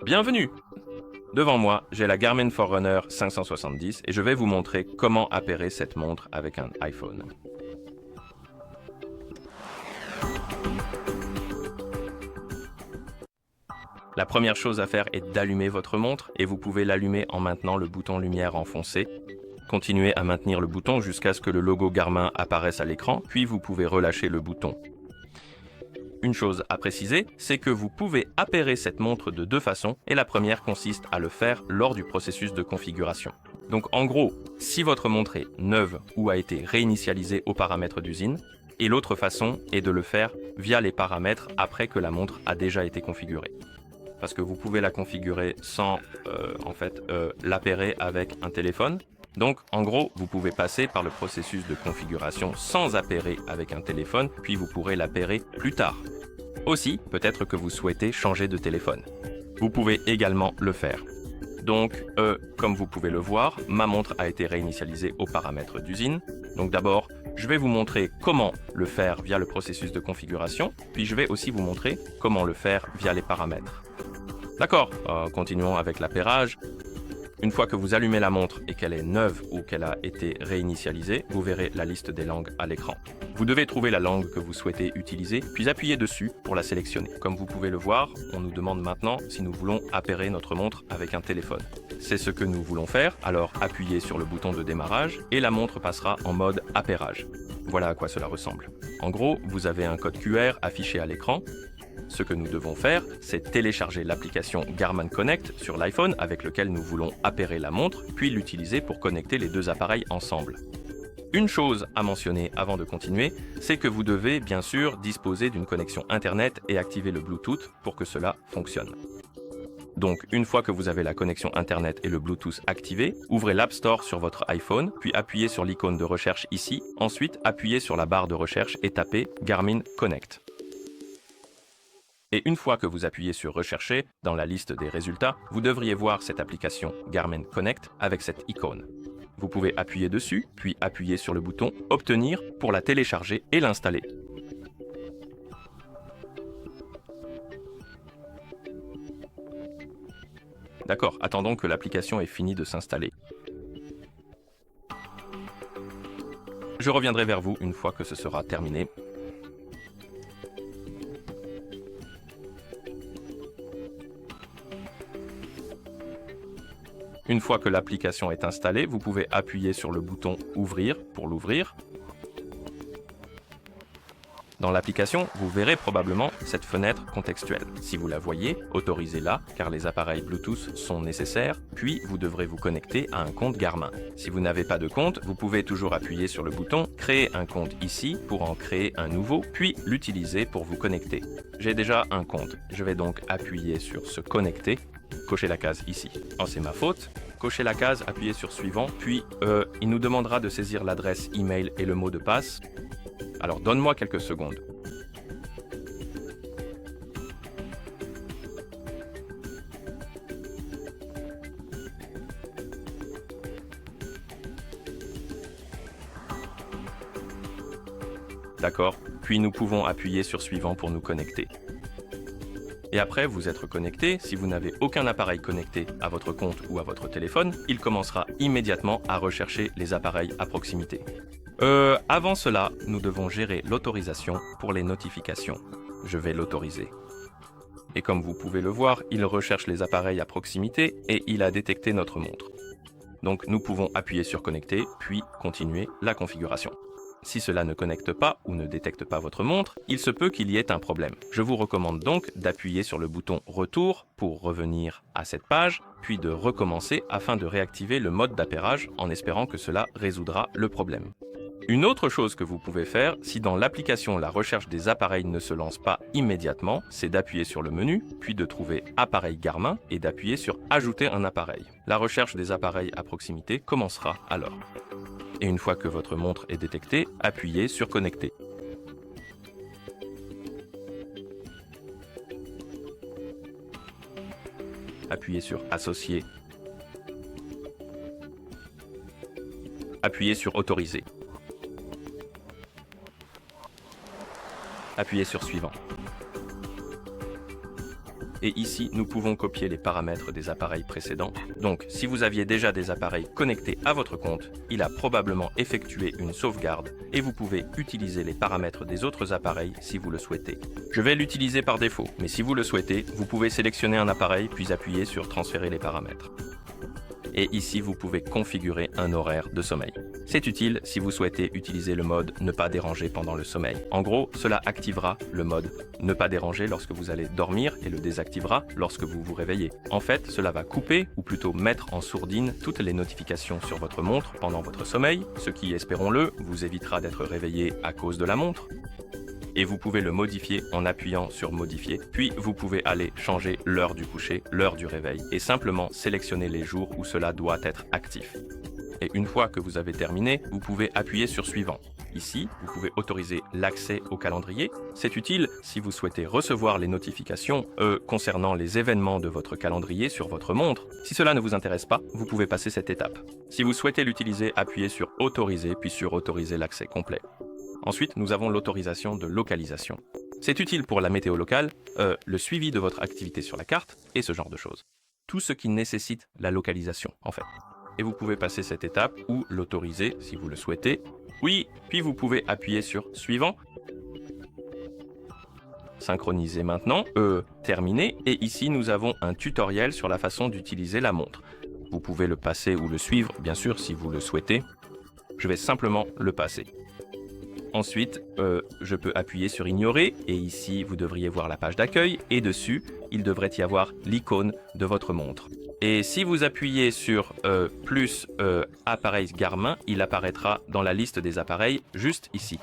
Bienvenue! Devant moi, j'ai la Garmin Forerunner 570 et je vais vous montrer comment appairer cette montre avec un iPhone. La première chose à faire est d'allumer votre montre et vous pouvez l'allumer en maintenant le bouton lumière enfoncé. Continuez à maintenir le bouton jusqu'à ce que le logo Garmin apparaisse à l'écran, puis vous pouvez relâcher le bouton. Une chose à préciser, c'est que vous pouvez appairer cette montre de deux façons et la première consiste à le faire lors du processus de configuration. Donc en gros, si votre montre est neuve ou a été réinitialisée aux paramètres d'usine, et l'autre façon est de le faire via les paramètres après que la montre a déjà été configurée. Parce que vous pouvez la configurer sans l'appairer avec un téléphone. Donc, en gros, vous pouvez passer par le processus de configuration sans appairer avec un téléphone, puis vous pourrez l'appairer plus tard. Aussi, peut-être que vous souhaitez changer de téléphone. Vous pouvez également le faire. Donc, comme vous pouvez le voir, ma montre a été réinitialisée aux paramètres d'usine. Donc d'abord, je vais vous montrer comment le faire via le processus de configuration, puis je vais aussi vous montrer comment le faire via les paramètres. D'accord, continuons avec l'appairage. Une fois que vous allumez la montre et qu'elle est neuve ou qu'elle a été réinitialisée, vous verrez la liste des langues à l'écran. Vous devez trouver la langue que vous souhaitez utiliser, puis appuyer dessus pour la sélectionner. Comme vous pouvez le voir, on nous demande maintenant si nous voulons appairer notre montre avec un téléphone. C'est ce que nous voulons faire, alors appuyez sur le bouton de démarrage et la montre passera en mode appairage. Voilà à quoi cela ressemble. En gros, vous avez un code QR affiché à l'écran. Ce que nous devons faire, c'est télécharger l'application Garmin Connect sur l'iPhone avec lequel nous voulons appairer la montre, puis l'utiliser pour connecter les deux appareils ensemble. Une chose à mentionner avant de continuer, c'est que vous devez bien sûr disposer d'une connexion Internet et activer le Bluetooth pour que cela fonctionne. Donc, une fois que vous avez la connexion Internet et le Bluetooth activés, ouvrez l'App Store sur votre iPhone, puis appuyez sur l'icône de recherche ici, ensuite appuyez sur la barre de recherche et tapez Garmin Connect. Et une fois que vous appuyez sur Rechercher, dans la liste des résultats, vous devriez voir cette application Garmin Connect avec cette icône. Vous pouvez appuyer dessus, puis appuyer sur le bouton Obtenir pour la télécharger et l'installer. D'accord, attendons que l'application ait fini de s'installer. Je reviendrai vers vous une fois que ce sera terminé. Une fois que l'application est installée, vous pouvez appuyer sur le bouton Ouvrir pour l'ouvrir. Dans l'application, vous verrez probablement cette fenêtre contextuelle. Si vous la voyez, autorisez-la car les appareils Bluetooth sont nécessaires, puis vous devrez vous connecter à un compte Garmin. Si vous n'avez pas de compte, vous pouvez toujours appuyer sur le bouton Créer un compte ici pour en créer un nouveau, puis l'utiliser pour vous connecter. J'ai déjà un compte, je vais donc appuyer sur Se connecter. Cochez la case ici. Oh, c'est ma faute. Cochez la case, appuyez sur Suivant, puis il nous demandera de saisir l'adresse email et le mot de passe. Alors donne-moi quelques secondes. D'accord, puis nous pouvons appuyer sur Suivant pour nous connecter. Et après vous être connecté, si vous n'avez aucun appareil connecté à votre compte ou à votre téléphone, il commencera immédiatement à rechercher les appareils à proximité. Avant cela, nous devons gérer l'autorisation pour les notifications. Je vais l'autoriser. Et comme vous pouvez le voir, il recherche les appareils à proximité et il a détecté notre montre. Donc nous pouvons appuyer sur Connecter, puis continuer la configuration. Si cela ne connecte pas ou ne détecte pas votre montre, il se peut qu'il y ait un problème. Je vous recommande donc d'appuyer sur le bouton Retour pour revenir à cette page, puis de recommencer afin de réactiver le mode d'appairage en espérant que cela résoudra le problème. Une autre chose que vous pouvez faire, si dans l'application la recherche des appareils ne se lance pas immédiatement, c'est d'appuyer sur le menu, puis de trouver Appareil Garmin et d'appuyer sur Ajouter un appareil. La recherche des appareils à proximité commencera alors. Et une fois que votre montre est détectée, appuyez sur Connecter. Appuyez sur Associer. Appuyez sur Autoriser. Appuyez sur Suivant. et ici, nous pouvons copier les paramètres des appareils précédents. Donc, si vous aviez déjà des appareils connectés à votre compte, il a probablement effectué une sauvegarde et vous pouvez utiliser les paramètres des autres appareils si vous le souhaitez. Je vais l'utiliser par défaut, mais si vous le souhaitez, vous pouvez sélectionner un appareil puis appuyer sur Transférer les paramètres. Et ici, vous pouvez configurer un horaire de sommeil. C'est utile si vous souhaitez utiliser le mode « Ne pas déranger » pendant le sommeil. En gros, cela activera le mode « Ne pas déranger » lorsque vous allez dormir et le désactivera lorsque vous vous réveillez. En fait, cela va couper, ou plutôt mettre en sourdine, toutes les notifications sur votre montre pendant votre sommeil, ce qui, espérons-le, vous évitera d'être réveillé à cause de la montre. Et vous pouvez le modifier en appuyant sur Modifier. Puis vous pouvez aller changer l'heure du coucher, l'heure du réveil et simplement sélectionner les jours où cela doit être actif. Et une fois que vous avez terminé, vous pouvez appuyer sur Suivant. Ici, vous pouvez autoriser l'accès au calendrier. C'est utile si vous souhaitez recevoir les notifications concernant les événements de votre calendrier sur votre montre. Si cela ne vous intéresse pas, vous pouvez passer cette étape. Si vous souhaitez l'utiliser, appuyez sur Autoriser puis sur Autoriser l'accès complet. Ensuite, nous avons l'autorisation de localisation. C'est utile pour la météo locale, le suivi de votre activité sur la carte et ce genre de choses. Tout ce qui nécessite la localisation, en fait. Et vous pouvez passer cette étape ou l'autoriser si vous le souhaitez. Oui, puis vous pouvez appuyer sur Suivant. Synchroniser maintenant, terminer. Et ici, nous avons un tutoriel sur la façon d'utiliser la montre. Vous pouvez le passer ou le suivre, bien sûr, si vous le souhaitez. Je vais simplement le passer. Ensuite, je peux appuyer sur Ignorer et ici, vous devriez voir la page d'accueil et dessus, il devrait y avoir l'icône de votre montre. Et si vous appuyez sur plus appareil Garmin, il apparaîtra dans la liste des appareils juste ici.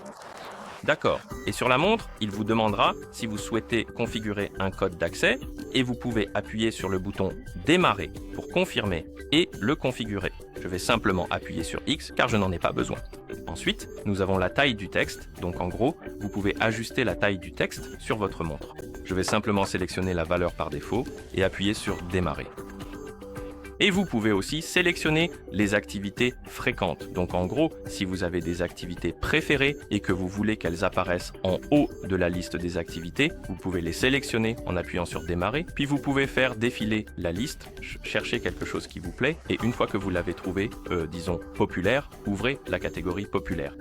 D'accord. Et sur la montre, il vous demandera si vous souhaitez configurer un code d'accès et vous pouvez appuyer sur le bouton Démarrer pour confirmer et le configurer. Je vais simplement appuyer sur X car je n'en ai pas besoin. Ensuite, nous avons la taille du texte, donc en gros, vous pouvez ajuster la taille du texte sur votre montre. Je vais simplement sélectionner la valeur par défaut et appuyer sur Démarrer. Et vous pouvez aussi sélectionner les activités fréquentes. Donc en gros, si vous avez des activités préférées et que vous voulez qu'elles apparaissent en haut de la liste des activités, vous pouvez les sélectionner en appuyant sur Démarrer. Puis vous pouvez faire défiler la liste, chercher quelque chose qui vous plaît. Et une fois que vous l'avez trouvé, disons populaire, ouvrez la catégorie populaire.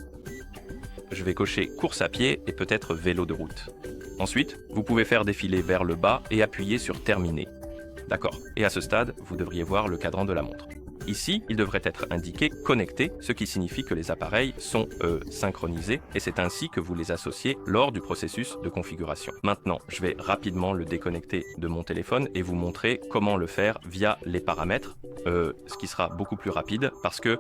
Je vais cocher course à pied et peut-être vélo de route. Ensuite, vous pouvez faire défiler vers le bas et appuyer sur Terminer. D'accord. Et à ce stade, vous devriez voir le cadran de la montre. Ici, il devrait être indiqué « Connecté », ce qui signifie que les appareils sont synchronisés et c'est ainsi que vous les associez lors du processus de configuration. Maintenant, je vais rapidement le déconnecter de mon téléphone et vous montrer comment le faire via les paramètres, ce qui sera beaucoup plus rapide parce que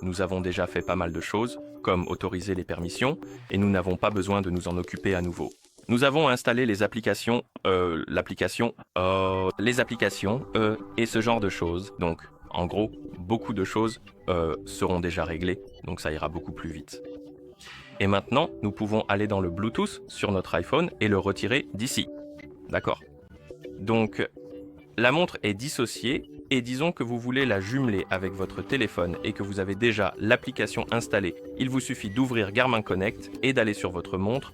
nous avons déjà fait pas mal de choses, comme autoriser les permissions, et nous n'avons pas besoin de nous en occuper à nouveau. Nous avons installé les applications, et ce genre de choses. Donc, en gros, beaucoup de choses seront déjà réglées, donc ça ira beaucoup plus vite. Et maintenant, nous pouvons aller dans le Bluetooth sur notre iPhone et le retirer d'ici. D'accord. Donc, la montre est dissociée et disons que vous voulez la jumeler avec votre téléphone et que vous avez déjà l'application installée. Il vous suffit d'ouvrir Garmin Connect et d'aller sur votre montre,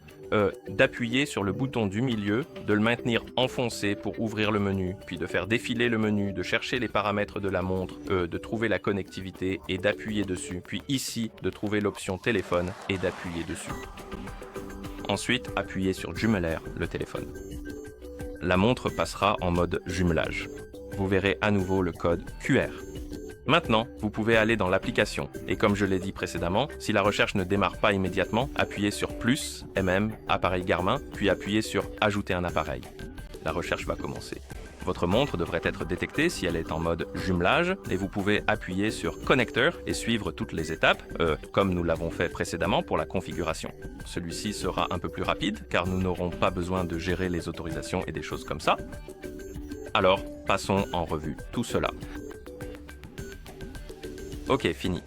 d'appuyer sur le bouton du milieu, de le maintenir enfoncé pour ouvrir le menu, puis de faire défiler le menu, de chercher les paramètres de la montre, de trouver la connectivité et d'appuyer dessus, puis ici de trouver l'option téléphone et d'appuyer dessus. Ensuite, appuyez sur Jumeler le téléphone. La montre passera en mode jumelage. Vous verrez à nouveau le code QR. Maintenant, vous pouvez aller dans l'application et comme je l'ai dit précédemment, si la recherche ne démarre pas immédiatement, appuyez sur plus, appareil Garmin, puis appuyez sur Ajouter un appareil. La recherche va commencer. Votre montre devrait être détectée si elle est en mode jumelage et vous pouvez appuyer sur Connecteur et suivre toutes les étapes, comme nous l'avons fait précédemment pour la configuration. Celui-ci sera un peu plus rapide car nous n'aurons pas besoin de gérer les autorisations et des choses comme ça. Alors, passons en revue tout cela. Ok, fini.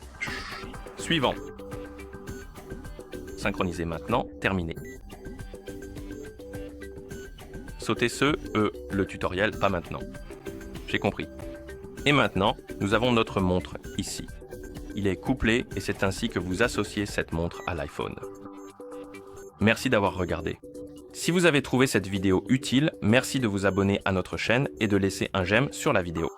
Suivant. Synchroniser maintenant, terminé. Sautez le tutoriel, pas maintenant. J'ai compris. Et maintenant, nous avons notre montre ici. Il est couplé et c'est ainsi que vous associez cette montre à l'iPhone. Merci d'avoir regardé. Si vous avez trouvé cette vidéo utile, merci de vous abonner à notre chaîne et de laisser un j'aime sur la vidéo.